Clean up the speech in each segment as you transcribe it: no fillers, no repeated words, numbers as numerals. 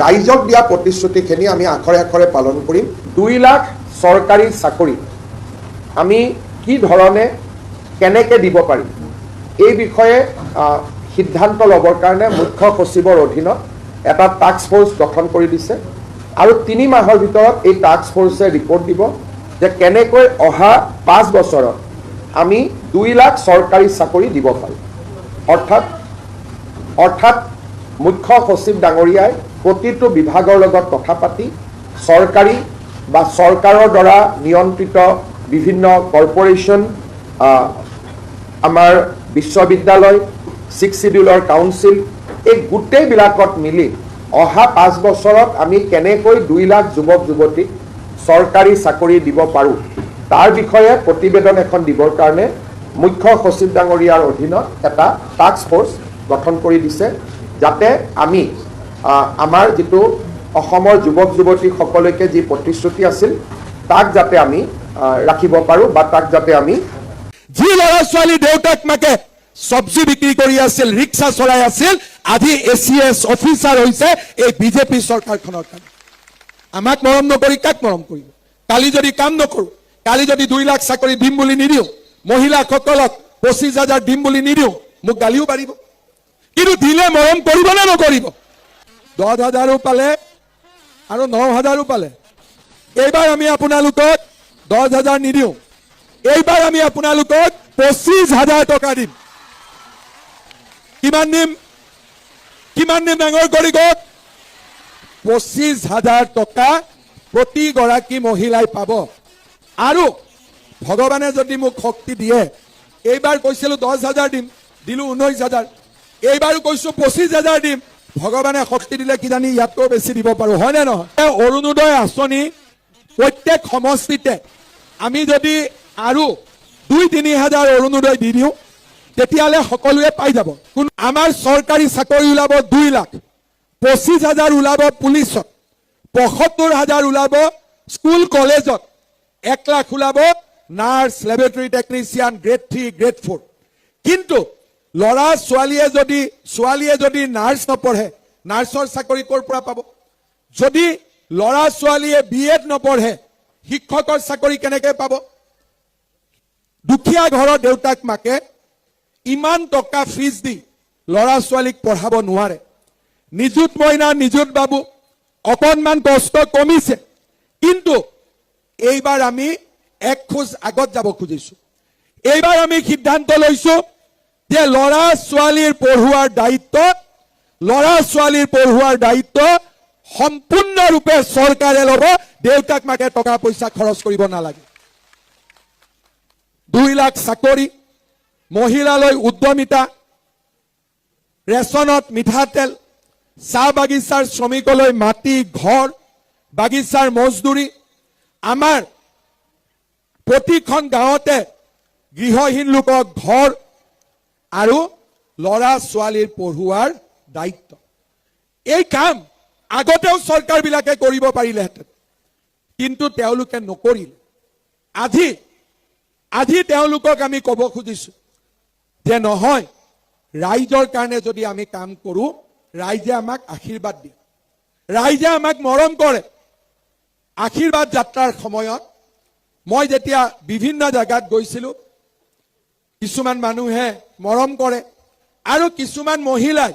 ৰাইজক দিয়া প্ৰতিশ্ৰুতিখিনি আমি আখৰে আখৰে পালন কৰিম। 2 লাখ চৰকাৰী চাকৰি আমি কি ধৰণে কেনেকৈ দিব পাৰিম এই বিষয়ে সিদ্ধান্ত ল'বৰ কাৰণে মুখ্য সচিবৰ অধীনত এটা টাস্ক ফ'ৰ্চ গঠন কৰি দিছে আৰু 3 মাহৰ ভিতৰত এই টাস্ক ফ'ৰ্চে ৰিপৰ্ট দিব যে কেনেকৈ অহা 5 বছৰত আমি 2 লাখ চৰকাৰী চাকৰি দিব পাৰিম। অৰ্থাৎ মুখ্য সচিব ডাঙৰীয়াই প্ৰতিটো বিভাগৰ লগত কথা পাতি চৰকাৰী বা চৰকাৰৰ দ্বাৰা নিয়ন্ত্ৰিত বিভিন্ন কৰ্পোৰেশ্যন, আমাৰ বিশ্ববিদ্যালয়, 6 শিডিউলৰ কাউন্সিল, এই গোটেইবিলাকত মিলি অহা 5 বছৰত আমি কেনেকৈ 2 লাখ যুৱক যুৱতীক চৰকাৰী চাকৰি দিব পাৰোঁ তাৰ বিষয়ে প্ৰতিবেদন এখন দিবৰ কাৰণে মুখ্য সচিব ডাঙৰীয়াৰ অধীনত এটা টাস্ক ফ'ৰ্চ গঠন কৰি দিছে, যাতে আমি আমাৰ যিটো অসমৰ যুৱক যুৱতীসকলকে যি প্ৰতিশ্ৰুতি আছিল তাক যাতে আমি ৰাখিব পাৰোঁ বা তাক যাতে আমি যি ল'ৰা ছোৱালী দেউতাক মাকে চব্জি বিক্ৰী কৰি আছিল, ৰিক্সা চলাই আছিল, আজি ACS অফিচাৰ হৈছে এই বিজেপি চৰকাৰখনৰ কাৰণে। আমাক মৰম নকৰি কাক মৰম কৰিব? কালি যদি কাম নকৰোঁ, কালি যদি 2 লাখ চাকৰি দিম বুলি নিদিওঁ, মহিলাসকলক 25,000 দিম বুলি নিদিওঁ, মোক গালিও পাৰিব। কিন্তু দিলে মৰম কৰিব নে নকৰিব? 10,000ও পালে আৰু 9,000ও পালে। এইবাৰ আমি আপোনালোকক 10,000 নিদিওঁ, এইবাৰ আমি আপোনালোকক 25,000 টকা দিম। কিমান দিম ডাঙৰ কৰি কওক? 25,000 টকা প্ৰতিগৰাকী মহিলাই পাব। আৰু ভগৱানে যদি মোক শক্তি দিয়ে, এইবাৰ কৈছিলোঁ 10,000 দিম, দিলোঁ 19,000, এইবাৰো কৈছোঁ 25,000 দিম, ভগৱানে শক্তি দিলে কিজানি ইয়াতকৈ বেছি দিব পাৰোঁ, হয়নে নহয়? অৰুণোদয় আঁচনি প্ৰত্যেক সমষ্টিতে আমি যদি আৰু 2-3 হাজাৰ অৰুণোদয় দি দিওঁ তেতিয়াহ'লে সকলোৱে পাই যাব। আমাৰ চৰকাৰী চাকৰি ওলাব 2 লাখ, 25,000 ওলাব পুলিচত, 75,000 ওলাব স্কুল কলেজত, 1 লাখ ওলাব nurse, laboratory technician, grade 3, grade 4। কিন্তু ল'ৰা ছোৱালীয়ে যদি নাৰ্ছ নপঢ়ে, নাৰ্ছৰ চাকৰি ক'ৰ পৰা পাব? যদি ল'ৰা ছোৱালীয়ে BEd নপঢ়ে, শিক্ষকৰ চাকৰি কেনেকৈ পাব? দুখীয়া ঘৰৰ দেউতাক মাকে ইমান টকা ফিজ দি ল'ৰা ছোৱালীক পঢ়াব নোৱাৰে। নিযুত মইনা, নিযুত বাবু অকণমান কষ্ট কমিছে, কিন্তু এইবাৰ আমি 1 খোজ আগত যাব খুজিছোঁ। এইবাৰ আমি সিদ্ধান্ত লৈছোঁ যে ল'ৰা ছোৱালীৰ পঢ়ুৱাৰ দায়িত্ব সম্পূৰ্ণৰূপে চৰকাৰে ল'ব। দেউতাক মাকে টকা পইচা খৰচ কৰিব নালাগে। 2 লাখ চাকৰি, মহিলালৈ উদ্যমিতা, ৰেচনত মিঠাতেল, চাহ বাগিচাৰ শ্ৰমিকলৈ মাটি, ঘৰ, বাগিচাৰ মজদুৰি, আমাৰ প্ৰতিখন গাঁৱতে গৃহহীন লোকক ঘৰ আৰু ল'ৰা ছোৱালীৰ পঢ়ুৱাৰ দায়িত্ব। এই কাম আগতেও চৰকাৰবিলাকে কৰিব পাৰিলেহেঁতেন, কিন্তু তেওঁলোকে নকৰিলে। আজি তেওঁলোকক আমি ক'ব খুজিছোঁ যে নহয়, ৰাইজৰ কাৰণে যদি আমি কাম কৰোঁ, ৰাইজে আমাক আশীৰ্বাদ দিয়ে, ৰাইজে আমাক মৰম কৰে। আশীৰ্বাদ যাত্ৰাৰ সময়ত মই যেতিয়া বিভিন্ন জেগাত গৈছিলোঁ, কিছুমান মানুহে মৰম কৰে আৰু কিছুমান মহিলাই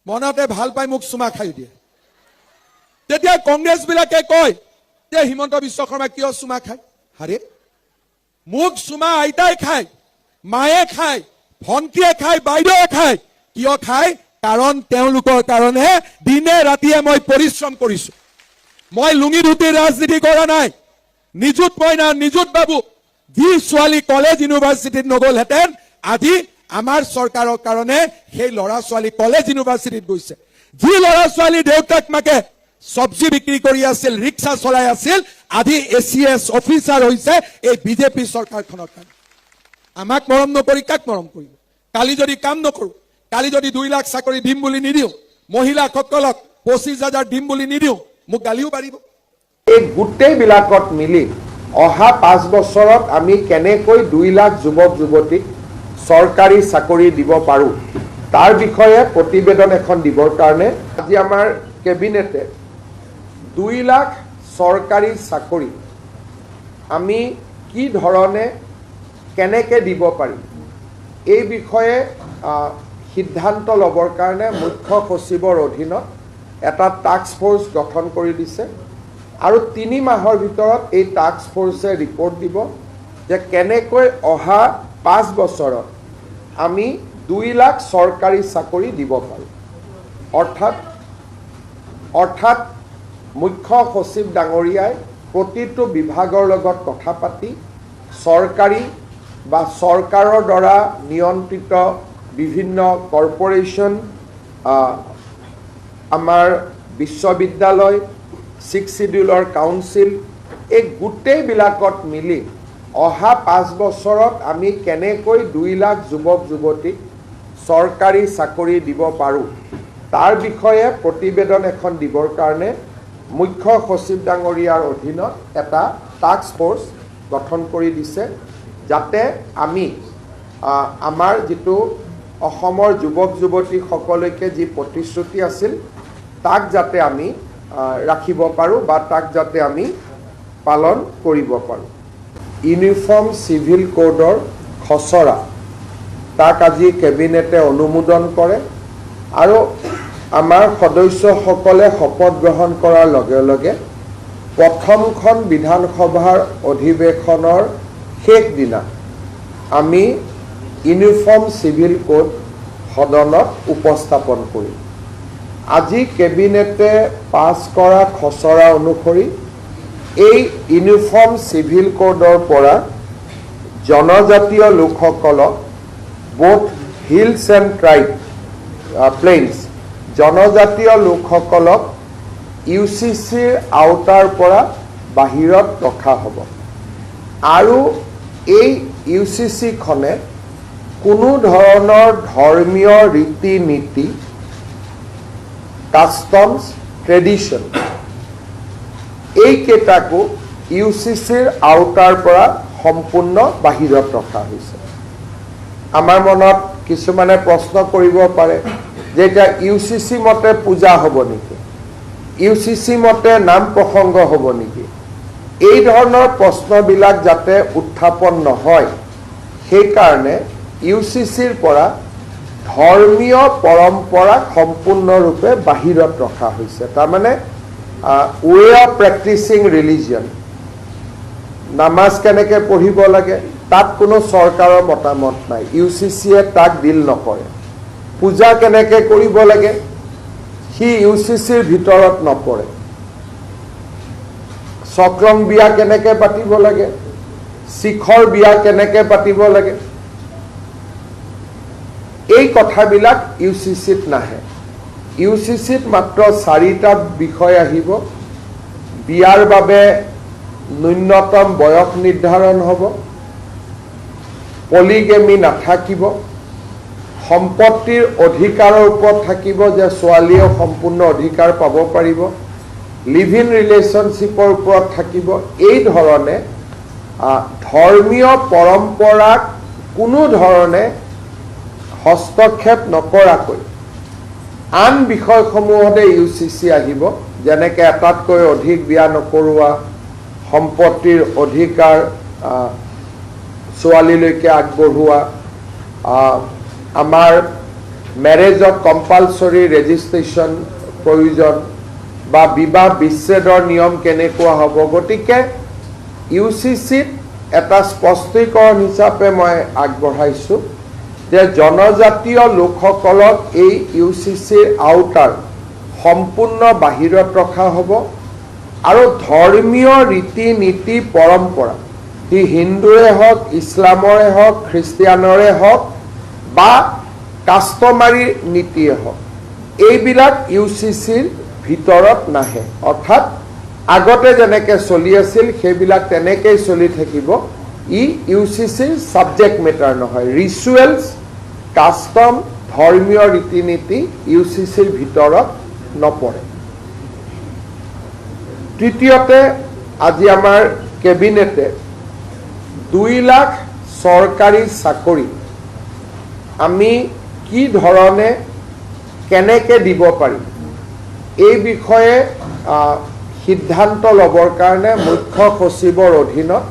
মনতে ভাল পাই মোক চুমা খাই দিয়ে। তেতিয়া কংগ্ৰেছবিলাকে কয় যে হিমন্ত বিশ্ব শৰ্মা কিয় চুমা খায়? আৰে, মোক চুমা আইতাই খায়, মায়ে খায়, ভণ্টিয়ে খায়, বাইদেৱে খায়। কিয় খায়? কাৰণ তেওঁলোকৰ কাৰণে দিনে ৰাতিয়ে মই পৰিশ্ৰম কৰিছোঁ। মই লুঙি ধুতিৰ ৰাজনীতি কৰা নাই। নিযুত মইনা, নিযুত বাবু যি ছোৱালী কলেজ ইউনিভাৰ্চিটিত নগ'লহেঁতেন, আজি আমাৰ চৰকাৰৰ কাৰণে সেই ল'ৰা ছোৱালী কলেজ ইউনিভাৰ্চিটিত গৈছে। যি ল'ৰা ছোৱালী দেউতাক মাকে চব্জি বিক্ৰী কৰি আছিল, ৰিক্সা চলাই আছিল, আজি ACS অফিচাৰ হৈছে এই বিজেপি চৰকাৰখনৰ কাৰণে। আমাক মৰম নকৰি কাক মৰম কৰিব? কালি যদি কাম নকৰোঁ, কালি যদি 2 লাখ চাকৰি দিম বুলি নিদিওঁ, মহিলাসকলক 25,000 দিম বুলি নিদিওঁ, মোক গালিও পাৰিব। এই গোটেইবিলাকত মিলি অহা 5 বছৰত আমি কেনেকৈ 2 লাখ যুৱক যুৱতীক চৰকাৰী চাকৰি দিব পাৰোঁ তাৰ বিষয়ে প্ৰতিবেদন এখন দিবৰ কাৰণে আজি আমাৰ কেবিনেটে 2 লাখ চৰকাৰী চাকৰি আমি কি ধৰণে কেনেকৈ দিব পাৰিম এই বিষয়ে সিদ্ধান্ত ল'বৰ কাৰণে মুখ্য সচিবৰ অধীনত এটা টাস্ক ফোৰ্স গঠন কৰি দিছে আৰু 3 মাহৰ ভিতৰত এই টাস্ক ফোৰ্সে ৰিপৰ্ট দিব যে কেনেকৈ অহা 5 বছৰত আমি 2 লাখ চৰকাৰী চাকৰি দিব পাৰোঁ অৰ্থাৎ মুখ্য সচিব ডাঙৰীয়াই প্ৰতিটো বিভাগৰ লগত কথা পাতি চৰকাৰী বা চৰকাৰৰ দ্বাৰা নিয়ন্ত্ৰিত বিভিন্ন কৰ্পোৰেশ্যন আমাৰ বিশ্ববিদ্যালয় 6 শিডিউলৰ কাউন্সিল এই গোটেইবিলাকত মিলি অহা 5 বছৰত আমি কেনেকৈ 2 লাখ যুৱক যুৱতীক চৰকাৰী চাকৰি দিব পাৰোঁ তাৰ বিষয়ে প্ৰতিবেদন এখন দিবৰ কাৰণে মুখ্য সচিব ডাঙৰীয়াৰ অধীনত এটা টাস্ক ফোৰ্স গঠন কৰি দিছে যাতে আমি আমাৰ যেটো অসমৰ যুৱক যুৱতী সকলকে যি প্ৰতিশ্ৰুতি আছিল তাক যাতে আমি ৰাখিব পাৰোঁ বা তাক যাতে আমি পালন কৰিব পাৰোঁ ইউনিফৰ্ম সিভিল কোডৰ খচৰা তাক আজি কেবিনেটে অনুমোদন কৰে আৰু আমাৰ সদস্যসকলে শপত গ্ৰহণ কৰাৰ লগে লগে প্ৰথমখন বিধানসভাৰ অধিৱেশনৰ শেষ দিনা আমি ইউনিফৰ্ম সিভিল কোড সদনত উপস্থাপন কৰিম আজি কেবিনেটে পাছ কৰা খচৰা অনুসৰি এই ইউনিফৰ্ম সিভিল কোডৰ পৰা জনজাতীয় লোকসকলক both hills and plains জনজাতীয় লোকসকলক ইউচিচিৰ আওতাৰ পৰা বাহিৰত ৰখা হ'ব আৰু এই ইউচিচিখনে কোনো ধৰণৰ ধৰ্মীয় ৰীতি নীতি কাষ্টমছ ট্ৰেডিশ্যন এই কেইটাকো ইউচিচিৰ আওতাৰ পৰা সম্পূৰ্ণ বাহিৰত ৰখা হৈছে আমাৰ মনত কিছুমানে প্ৰশ্ন কৰিব পাৰে যে এটা ইউচিচি মতে পূজা হ'ব নেকি ইউচিচি মতে নাম প্ৰসংগ হ'ব নেকি এই ধৰণৰ প্ৰশ্নবিলাক যাতে উত্থাপন নহয় সেই কাৰণে ইউচিচিৰ পৰা ধৰ্মীয় পৰম্পৰা সম্পূৰ্ণৰূপে বাহিৰত ৰখা হৈছে তাৰ মানে ৱে অফ প্ৰেক্টিচিং ৰিলিজিয়ন নামাজ কেনেকৈ পঢ়িব লাগে তাত কোনো চৰকাৰৰ মতামত নাই ইউচিচিয়ে তাক ডিল নকৰে পূজা কেনেকৈ কৰিব লাগে সি ইউচিচিৰ ভিতৰত নপৰে চক্ৰং বিয়া কেনেকৈ পাতিব লাগে শিখৰ বিয়া কেনেকৈ পাতিব লাগে এই কথাবিলাক ইউচিচিত নাহে ইউচিচিত মাত্ৰ 4টা বিষয় আহিব বিয়াৰ বাবে ন্যূনতম বয়স নিৰ্ধাৰণ হ'ব পলিগেমি নাথাকিব সম্পত্তিৰ অধিকাৰৰ ওপৰত থাকিব যে ছোৱালীয়ে সম্পূৰ্ণ অধিকাৰ পাব পাৰিব লিভ ইন ৰিলেশ্যনশ্বিপৰ ওপৰত থাকিব এই ধৰণে ধৰ্মীয় পৰম্পৰাক কোনো ধৰণে হস্তক্ষেপ নকৰাকৈ আন বিষয়সমূহতে ইউচিচি আহিব যেনেকৈ এটাতকৈ অধিক বিয়া নকৰোৱা সম্পত্তিৰ অধিকাৰ ছোৱালীলৈকে আগবঢ়োৱা আমাৰ মেৰেজত কম্পালসৰি ৰেজিষ্ট্ৰেশ্যন প্ৰয়োজন বা বিবাহ বিচ্ছেদৰ নিয়ম কেনেকুৱা হ'ব গতিকে ইউচিচিত এটা স্পষ্টীকৰণ হিচাপে মই আগবঢ়াইছোঁ যে জনজাতীয় লোকসকলক এই ইউচিচিৰ আওতাৰ সম্পূৰ্ণ বাহিৰত ৰখা হ'ব আৰু ধৰ্মীয় ৰীতি নীতি পৰম্পৰা সি হিন্দুৰে হওক ইছলামৰে হওক খ্ৰীষ্টিয়ানৰে হওক বা কাষ্টমাৰী নীতিয়ে হওক এইবিলাক ইউচিচিৰ ভিতৰত নাহে অৰ্থাৎ আগতে যেনেকৈ চলি আছিল সেইবিলাক তেনেকৈ চলি থাকিব ই ইউচিচিৰ সাবজেক্ট মেটাৰ নহয় ৰিচুৱেলছ কাষ্টম ধৰ্মীয় ৰীতি নীতি ইউচিচিৰ ভিতৰত নপৰে তৃতীয়তে আজি আমাৰ কেবিনেটে 2 লাখ চৰকাৰী চাকৰি আমি কি ধৰণে কেনেকৈ দিব পাৰিম এই বিষয়ে সিদ্ধান্ত ল'বৰ কাৰণে মুখ্য সচিবৰ অধীনত